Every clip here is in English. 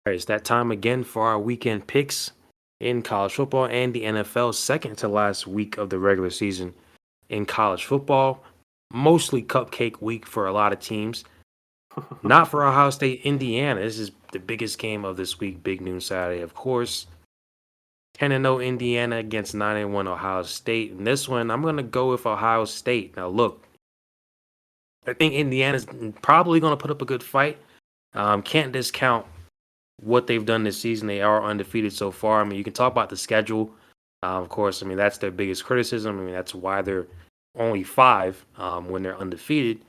All right, it's that time again for our weekend picks in college football and the NFL, second to last week of the regular season in college football. Mostly cupcake week for a lot of teams. Not for Ohio State, Indiana. This is the biggest game of this week, big noon Saturday, of course. 10-0 Indiana against 9-1 Ohio State. In this one, I'm going to go with Ohio State. Now, look, I think Indiana's probably going to put up a good fight. Can't discount what they've done this season. They are undefeated so far. I mean, you can talk about the schedule. Of course, I mean, that's their biggest criticism. I mean, that's why they're only 5 when they're undefeated.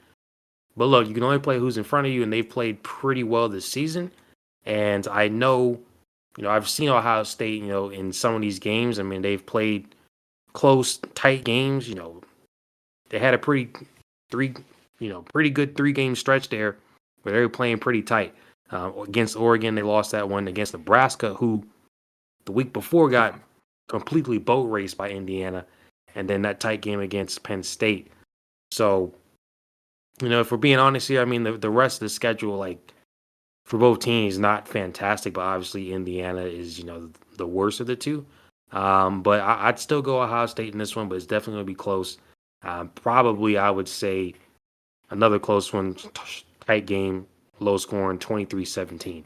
But look, you can only play who's in front of you, and they've played pretty well this season. And I know, I've seen Ohio State, in some of these games. I mean, they've played close, tight games. They had a pretty good 3-game stretch there where they were playing pretty tight. Against Oregon, they lost that one. Against Nebraska, who the week before got completely boat raced by Indiana, and then that tight game against Penn State. So, if we're being honest here, I mean, the rest of the schedule, like, for both teams, not fantastic, but obviously Indiana is, the worst of the two. But I'd still go Ohio State in this one, but it's definitely going to be close. Probably, I would say, another close one, tight game, low scoring, 23-17.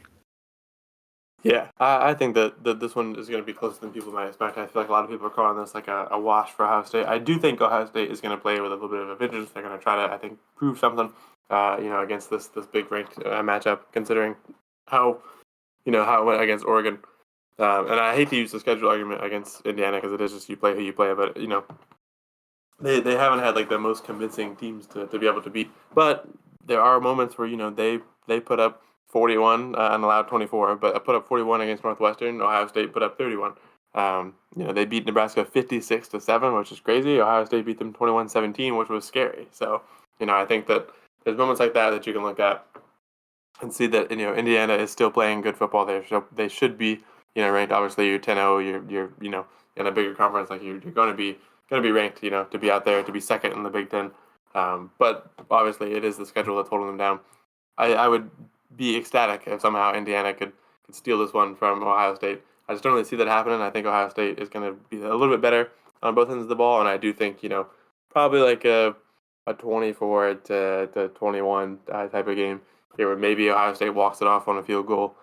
Yeah, I think that this one is going to be closer than people might expect. I feel like a lot of people are calling this like a wash for Ohio State. I do think Ohio State is going to play with a little bit of a vengeance. They're going to try to, I think, prove something, against this big ranked matchup, considering how it went against Oregon. And I hate to use the schedule argument against Indiana because it is just you play who you play, but they haven't had like the most convincing teams to be able to beat. But there are moments where they put up 41 and allowed 24, but put up 41 against Northwestern. Ohio State put up 31. They beat Nebraska 56-7, which is crazy. Ohio State beat them 21-17, which was scary. So, I think that there's moments like that you can look at and see that Indiana is still playing good football there. So they should be ranked. Obviously, you're 10-0. You're in a bigger conference, like you're going to be ranked. To be out there, to be second in the Big Ten. But obviously, it is the schedule that's holding them down. I would be ecstatic if somehow Indiana could steal this one from Ohio State. I just don't really see that happening. I think Ohio State is going to be a little bit better on both ends of the ball, and I do think probably like a 24-21 type of game here, where maybe Ohio State walks it off on a field goal.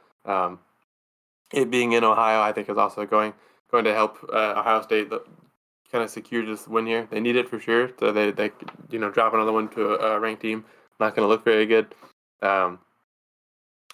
It being in Ohio, I think, is also going to help Ohio State kind of secure this win here. They need it for sure. So they drop another one to a ranked team. Not going to look very good.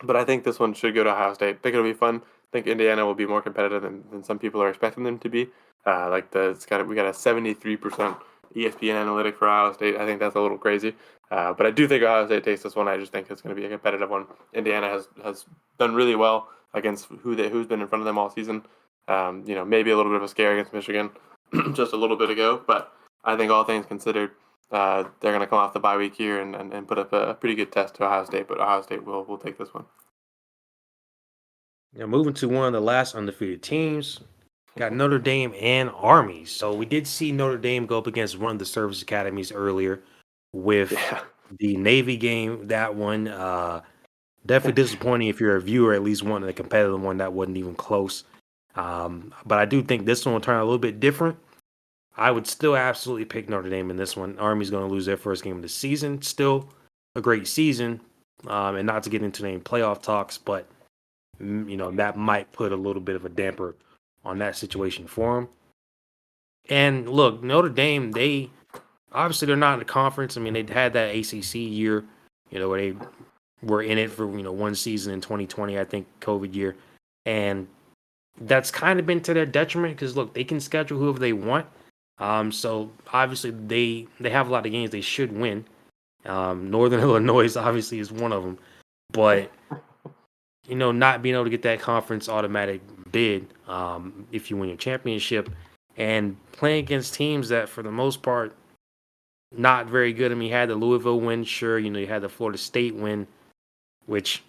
But I think this one should go to Ohio State. I think it'll be fun. I think Indiana will be more competitive than some people are expecting them to be. We got a 73% ESPN analytic for Ohio State. I think that's a little crazy. But I do think Ohio State takes this one. I just think it's going to be a competitive one. Indiana has done really well against who's been in front of them all season. Maybe a little bit of a scare against Michigan just a little bit ago. But I think all things considered, they're going to come off the bye week here and put up a pretty good test to Ohio State, but Ohio State will take this one. Now, moving to one of the last undefeated teams, got Notre Dame and Army. So we did see Notre Dame go up against one of the service academies earlier with the Navy game. That one, definitely disappointing if you're a viewer, at least one, the competitive one that wasn't even close. But I do think this one will turn out a little bit different. I would still absolutely pick Notre Dame in this one. Army's going to lose their first game of the season. Still a great season, and not to get into any playoff talks, but that might put a little bit of a damper on that situation for them. And look, Notre Dame, they're not in the conference. I mean, they had that ACC year, where they were in it for one season in 2020, I think, COVID year, and that's kind of been to their detriment because look, they can schedule whoever they want. So obviously they have a lot of games they should win. Northern Illinois obviously is one of them, but not being able to get that conference automatic bid if you win your championship and playing against teams that for the most part not very good. I mean, you had the Louisville win, sure. You had the Florida State win, which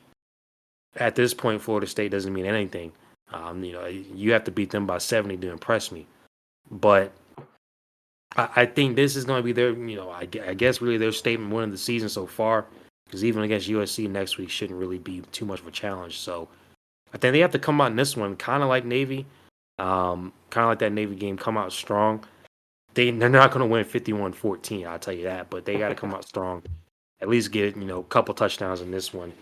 at this point Florida State doesn't mean anything. You have to beat them by 70 to impress me, but I think this is going to be their, I guess really their statement win of the season so far, because even against USC next week shouldn't really be too much of a challenge. So I think they have to come out in this one kind of like Navy, kind of like that Navy game, come out strong. They're not going to win 51-14, I'll tell you that, but they got to come out strong. At least get, a couple touchdowns in this one.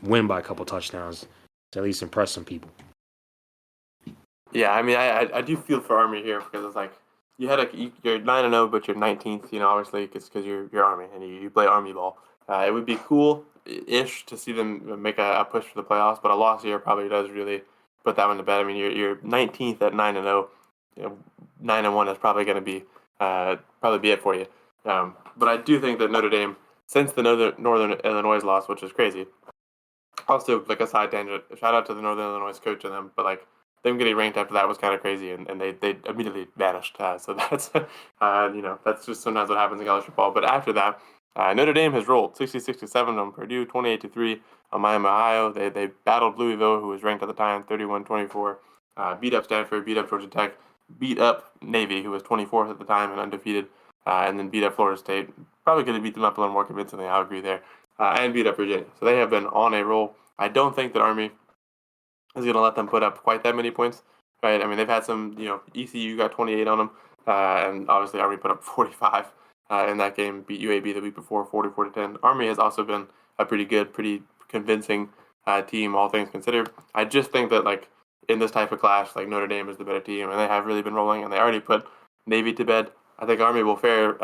Win by a couple touchdowns to at least impress some people. Yeah, I mean, I do feel for Army here because it's like you're 9-0, but you're 19th. Obviously, because you're Army and you play Army ball. It would be cool-ish to see them make a push for the playoffs, but a loss here probably does really put that one to bed. I mean, you're 19th at 9-0. 9-1 is probably going to be it for you. But I do think that Notre Dame, since the Northern Illinois loss, which is crazy. Also, like a side tangent, shout out to the Northern Illinois coach and them, but like them getting ranked after that was kind of crazy, and they immediately vanished. So that's that's just sometimes what happens in college football. But after that, Notre Dame has rolled 60-67 on Purdue, 28-3 on Miami, Ohio. They battled Louisville, who was ranked at the time 31-24. Beat up Stanford, beat up Georgia Tech, beat up Navy, who was 24th at the time and undefeated, and then beat up Florida State. Probably could have beat them up a little more convincingly. I would agree there. And beat up Virginia. So they have been on a roll. I don't think that Army is going to let them put up quite that many points, right? I mean, they've had some, ECU got 28 on them, and obviously Army put up 45 in that game, beat UAB the week before, 44-10. Army has also been a pretty good, pretty convincing team, all things considered. I just think that, like, in this type of clash, like, Notre Dame is the better team, and they have really been rolling, and they already put Navy to bed. I think Army will fare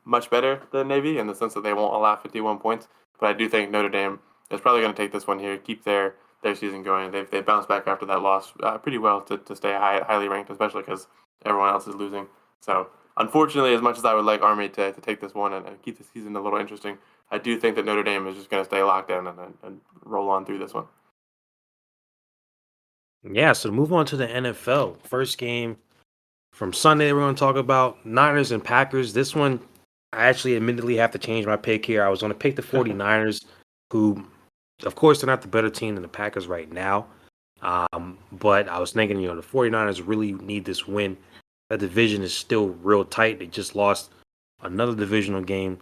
much better than Navy in the sense that they won't allow 51 points. But I do think Notre Dame is probably going to take this one here, keep their season going. They've bounced back after that loss pretty well to stay highly ranked, especially because everyone else is losing. So unfortunately, as much as I would like Army to take this one and keep the season a little interesting, I do think that Notre Dame is just going to stay locked in and roll on through this one. Yeah, so to move on to the NFL. First game from Sunday, we're going to talk about Niners and Packers. This one, I actually admittedly have to change my pick here. I was going to pick the 49ers, who, of course, they're not the better team than the Packers right now. But I was thinking, the 49ers really need this win. That division is still real tight. They just lost another divisional game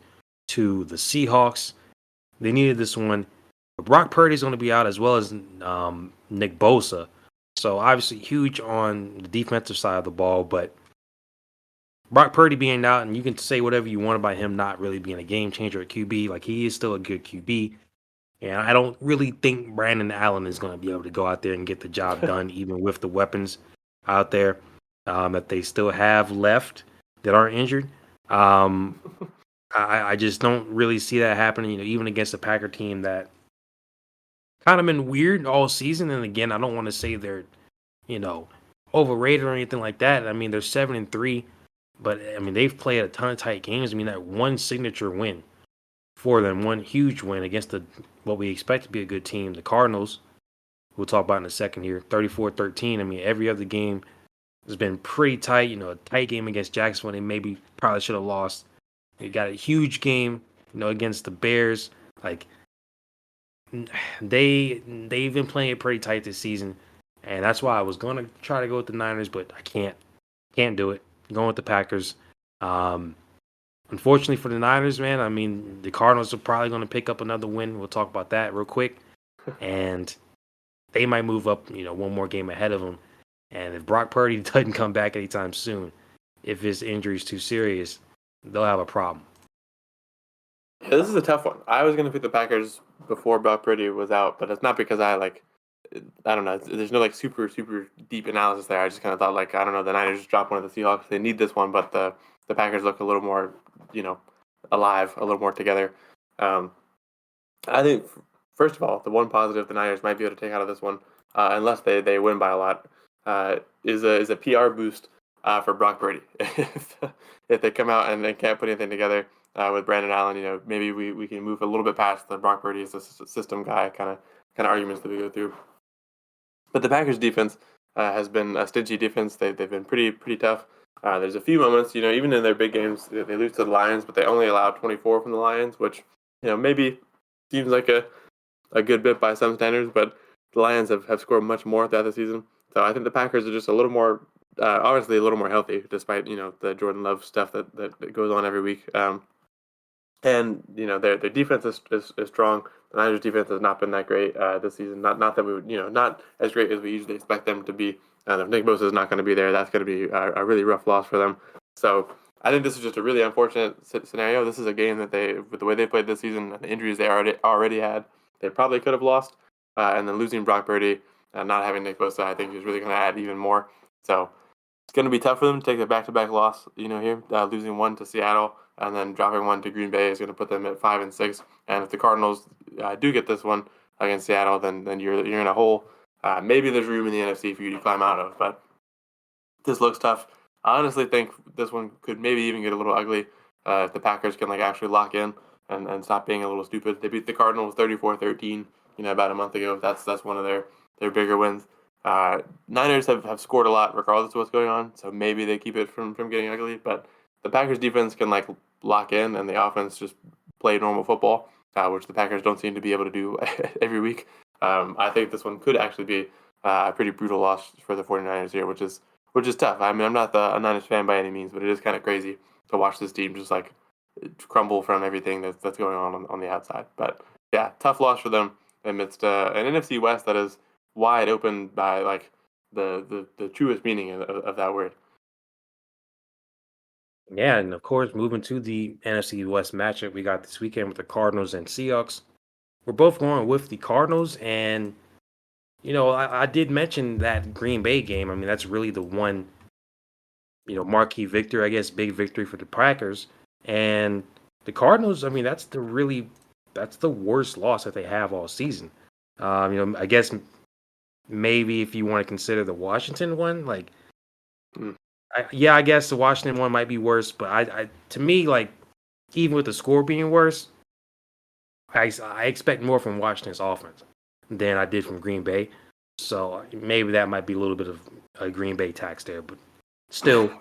to the Seahawks. They needed this one. But Brock Purdy's going to be out as well as Nick Bosa. So obviously huge on the defensive side of the ball, but Brock Purdy being out, and you can say whatever you want about him not really being a game changer at QB, like he is still a good QB. And I don't really think Brandon Allen is going to be able to go out there and get the job done, even with the weapons out there that they still have left that aren't injured. I just don't really see that happening, even against a Packer team that kind of been weird all season. And again, I don't want to say they're, overrated or anything like that. I mean, they're 7-3, but I mean, they've played a ton of tight games. I mean, that one signature win for them, one huge win against what we expect to be a good team, the Cardinals, we'll talk about in a second here, 34-13. I mean, every other game has been pretty tight. A tight game against Jacksonville, they maybe probably should have lost. They got a huge game, against the Bears. Like, they've been playing it pretty tight this season, and that's why I was going to try to go with the Niners, but I can't do it. I'm going with the Packers. Unfortunately for the Niners, man, I mean, the Cardinals are probably going to pick up another win. We'll talk about that real quick. And they might move up, one more game ahead of them. And if Brock Purdy doesn't come back anytime soon, if his injury is too serious, they'll have a problem. Yeah, this is a tough one. I was going to pick the Packers before Brock Purdy was out, but it's not because I don't know. There's no super deep analysis there. I just kind of thought I don't know. The Niners just dropped one of the Seahawks. They need this one, but the Packers look a little more alive, a little more together. I think first of all, the one positive the Niners might be able to take out of this one, unless they win by a lot, is a PR boost for Brock Purdy. if they come out and they can't put anything together with Brandon Allen, maybe we can move a little bit past the Brock Purdy is a system guy kind of arguments that we go through. But the Packers defense has been a stingy defense. They've been pretty tough. There's a few moments, even in their big games, they lose to the Lions, but they only allow 24 from the Lions, which, maybe seems like a good bit by some standards, but the Lions have scored much more throughout the season. So I think the Packers are just a little more, obviously a little more healthy, despite, the Jordan Love stuff that goes on every week. And their defense is strong. The Niners defense has not been that great this season. Not that we would not as great as we usually expect them to be. And if Nick Bosa is not going to be there, that's going to be a really rough loss for them. So I think this is just a really unfortunate scenario. This is a game that with the way they played this season and the injuries they already had, they probably could have lost. And then losing Brock Purdy, not having Nick Bosa, I think is really going to add even more. So it's going to be tough for them to take a back-to-back loss. Here, losing one to Seattle and then dropping one to Green Bay is going to put them at 5-6. And if the Cardinals do get this one against Seattle, then you're in a hole. Maybe there's room in the NFC for you to climb out of, but this looks tough. I honestly think this one could maybe even get a little ugly if the Packers can actually lock in and stop being a little stupid. They beat the Cardinals 34-13, about a month ago. That's one of their bigger wins. Niners have scored a lot regardless of what's going on, so maybe they keep it from getting ugly. But the Packers defense can lock in, and the offense just play normal football, which the Packers don't seem to be able to do every week. I think this one could actually be a pretty brutal loss for the 49ers here, which is tough. I mean, I'm not a Niners fan by any means, but it is kind of crazy to watch this team just crumble from everything that's going on the outside. But yeah, tough loss for them amidst an NFC West that is wide open by the truest meaning of that word. Yeah, and of course, moving to the NFC West matchup we got this weekend with the Cardinals and Seahawks. We're both going with the Cardinals, and I did mention that Green Bay game. I mean, that's really the one, marquee victory, I guess, big victory for the Packers. And the Cardinals, I mean, that's the worst loss that they have all season. I guess maybe if you want to consider the Washington one, Mm. I guess the Washington one might be worse, but to me, even with the score being worse, I expect more from Washington's offense than I did from Green Bay. So maybe that might be a little bit of a Green Bay tax there, but still,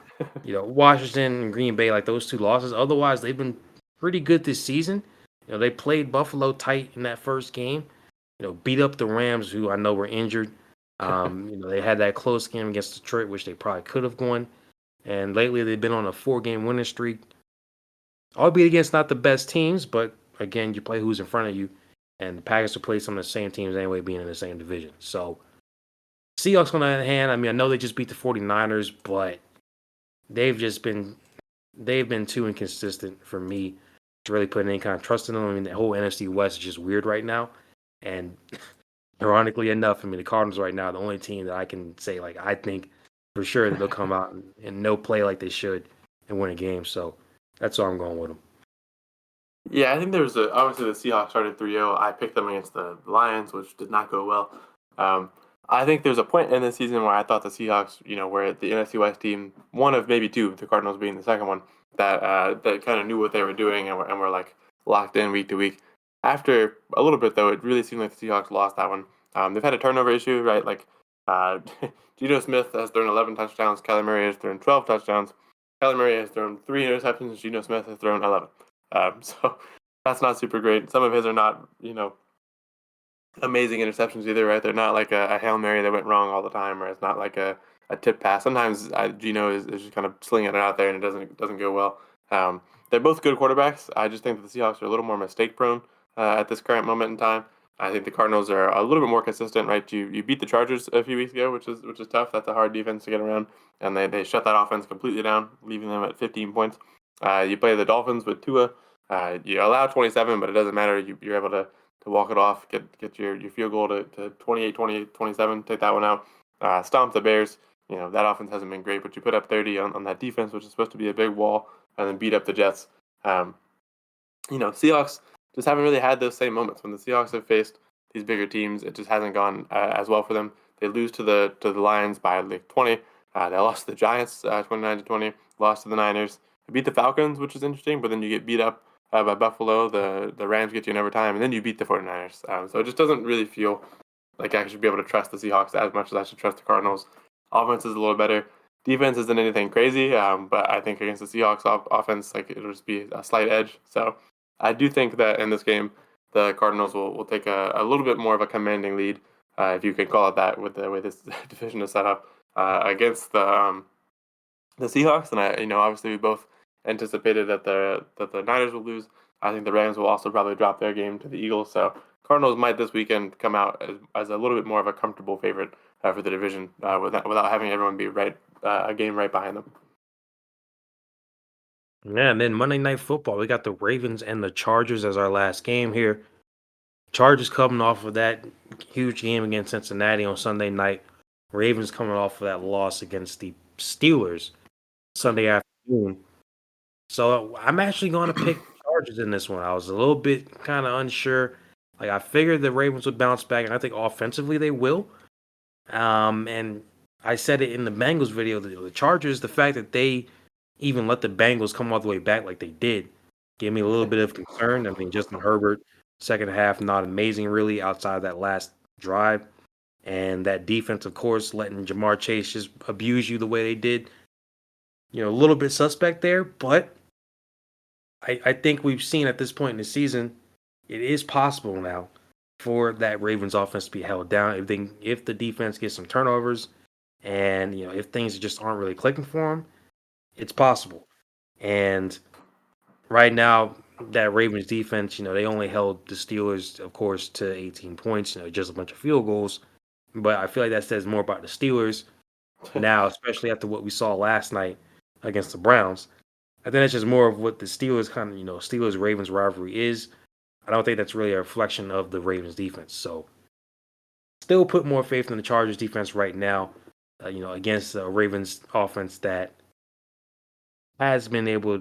Washington and Green Bay, those two losses. Otherwise, they've been pretty good this season. They played Buffalo tight in that first game. Beat up the Rams, who I know were injured. They had that close game against Detroit, which they probably could have won. And lately, they've been on a 4-game winning streak, albeit against not the best teams. But again, you play who's in front of you, and the Packers will play some of the same teams anyway, being in the same division. So, Seahawks, on the other hand, I mean, I know they just beat the 49ers, but they've been too inconsistent for me to really put any kind of trust in them. I mean, the whole NFC West is just weird right now. And ironically enough, I mean, the Cardinals right now, the only team that I can say, I think for sure that they'll come out and no play like they should and win a game. So that's why I'm going with them. Yeah, I think there was obviously the Seahawks started 3-0. I picked them against the Lions, which did not go well. I think there's a point in the season where I thought the Seahawks, were the NFC West team, one of maybe two, the Cardinals being the second one, that kind of knew what they were doing and were locked in week to week. After a little bit, though, it really seemed like the Seahawks lost that one. They've had a turnover issue, right? Uh, Geno Smith has thrown 11 touchdowns. Kyler Murray has thrown 12 touchdowns. Kyler Murray has thrown 3 interceptions. Geno Smith has thrown 11. So that's not super great. Some of his are not, amazing interceptions either, right? They're not like a Hail Mary that went wrong all the time, or it's not like a tip pass. Sometimes Geno is just kind of slinging it out there and it doesn't go well. They're both good quarterbacks. I just think that the Seahawks are a little more mistake prone at this current moment in time. I think the Cardinals are a little bit more consistent, right? You beat the Chargers a few weeks ago, which is tough. That's a hard defense to get around, and they shut that offense completely down, leaving them at 15 points. You play the Dolphins with Tua. You allow 27, but it doesn't matter. You're able to walk it off, get your field goal to 28, 28, 27, take that one out. Stomp the Bears. That offense hasn't been great, but you put up 30 on that defense, which is supposed to be a big wall, and then beat up the Jets. Seahawks just haven't really had those same moments. When the Seahawks have faced these bigger teams, it just hasn't gone as well for them. They lose to the Lions by 20. They lost to the Giants 29-20, lost to the Niners. They beat the Falcons, which is interesting, but then you get beat up by Buffalo. The Rams get you in overtime, and then you beat the 49ers. So it just doesn't really feel like I should be able to trust the Seahawks as much as I should trust the Cardinals. Offense is a little better. Defense isn't anything crazy, but I think against the Seahawks offense, it'll just be a slight edge. So I do think that in this game, the Cardinals will take a little bit more of a commanding lead, if you could call it that, with the way this division is set up against the Seahawks. And obviously we both anticipated that the Niners will lose. I think the Rams will also probably drop their game to the Eagles. So Cardinals might this weekend come out as a little bit more of a comfortable favorite for the division without having everyone be a game right behind them. Yeah, and then Monday Night Football, we got the Ravens and the Chargers as our last game here. Chargers coming off of that huge game against Cincinnati on Sunday night. Ravens coming off of that loss against the Steelers Sunday afternoon. So I'm actually going to pick the Chargers in this one. I was a little bit kind of unsure. Like I figured the Ravens would bounce back, and I think offensively they will. And I said it in the Bengals video. The Chargers, the fact that they even let the Bengals come all the way back like they did, gave me a little bit of concern. I mean, Justin Herbert, second half, not amazing really outside of that last drive. And that defense, of course, letting Jamar Chase just abuse you the way they did. A little bit suspect there, but I think we've seen at this point in the season, it is possible now for that Ravens offense to be held down if the defense gets some turnovers and if things just aren't really clicking for them, it's possible. And right now, that Ravens defense, they only held the Steelers, of course, to 18 points, just a bunch of field goals. But I feel like that says more about the Steelers now, especially after what we saw last night against the Browns. I think that's just more of what the Steelers kind of, Steelers Ravens rivalry is. I don't think that's really a reflection of the Ravens defense. So still put more faith in the Chargers defense right now, against the Ravens offense that has been able,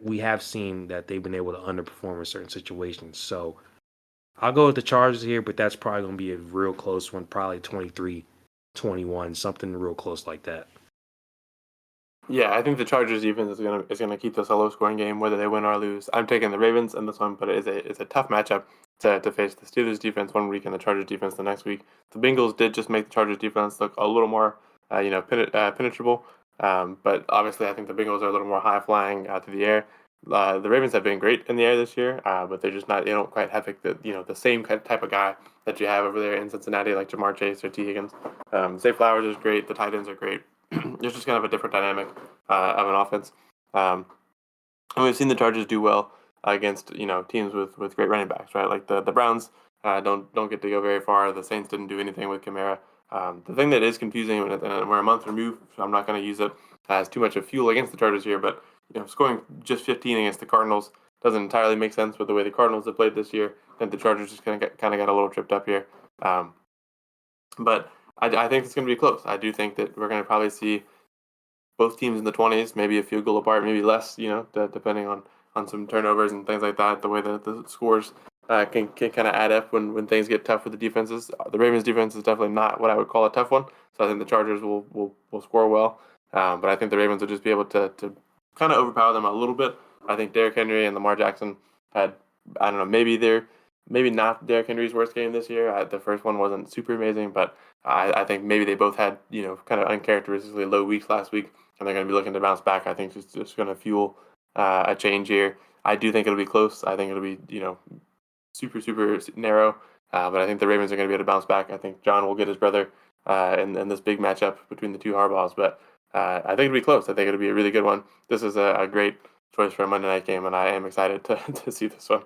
we have seen that they've been able to underperform in certain situations. So I'll go with the Chargers here, but that's probably going to be a real close one, probably 23-21, something real close like that. Yeah, I think the Chargers defense is gonna keep this a low scoring game, whether they win or lose. I'm taking the Ravens in this one, but it's a tough matchup to face the Steelers defense one week and the Chargers defense the next week. The Bengals did just make the Chargers defense look a little more penetrable, but obviously I think the Bengals are a little more high flying through the air. The Ravens have been great in the air this year, but they're just not. They don't quite have the same kind of type of guy that you have over there in Cincinnati, like Jamar Chase or T Higgins. Zay Flowers is great. The tight ends are great. It's just kind of a different dynamic of an offense. And we've seen the Chargers do well against teams with great running backs, right? Like the Browns don't get to go very far. The Saints didn't do anything with Kamara. The thing that is confusing, and we're a month removed, so I'm not going to use it as too much of fuel against the Chargers here, but scoring just 15 against the Cardinals doesn't entirely make sense with the way the Cardinals have played this year. I think the Chargers just kind of got a little tripped up here. But I think it's going to be close. I do think that we're going to probably see both teams in the 20s, maybe a field goal apart, maybe less, depending on some turnovers and things like that, the way that the scores can kind of add up when things get tough with the defenses. The Ravens defense is definitely not what I would call a tough one, so I think the Chargers will score well. But I think the Ravens will just be able to kind of overpower them a little bit. I think Derrick Henry and Lamar Jackson had, I don't know, maybe not Derrick Henry's worst game this year. The first one wasn't super amazing, but I think maybe they both had, kind of uncharacteristically low weeks last week, and they're going to be looking to bounce back. I think it's just going to fuel a change here. I do think it'll be close. I think it'll be, super, super narrow, but I think the Ravens are going to be able to bounce back. I think John will get his brother in this big matchup between the two Harbaughs, but I think it'll be close. I think it'll be a really good one. This is a great choice for a Monday night game, and I am excited to see this one.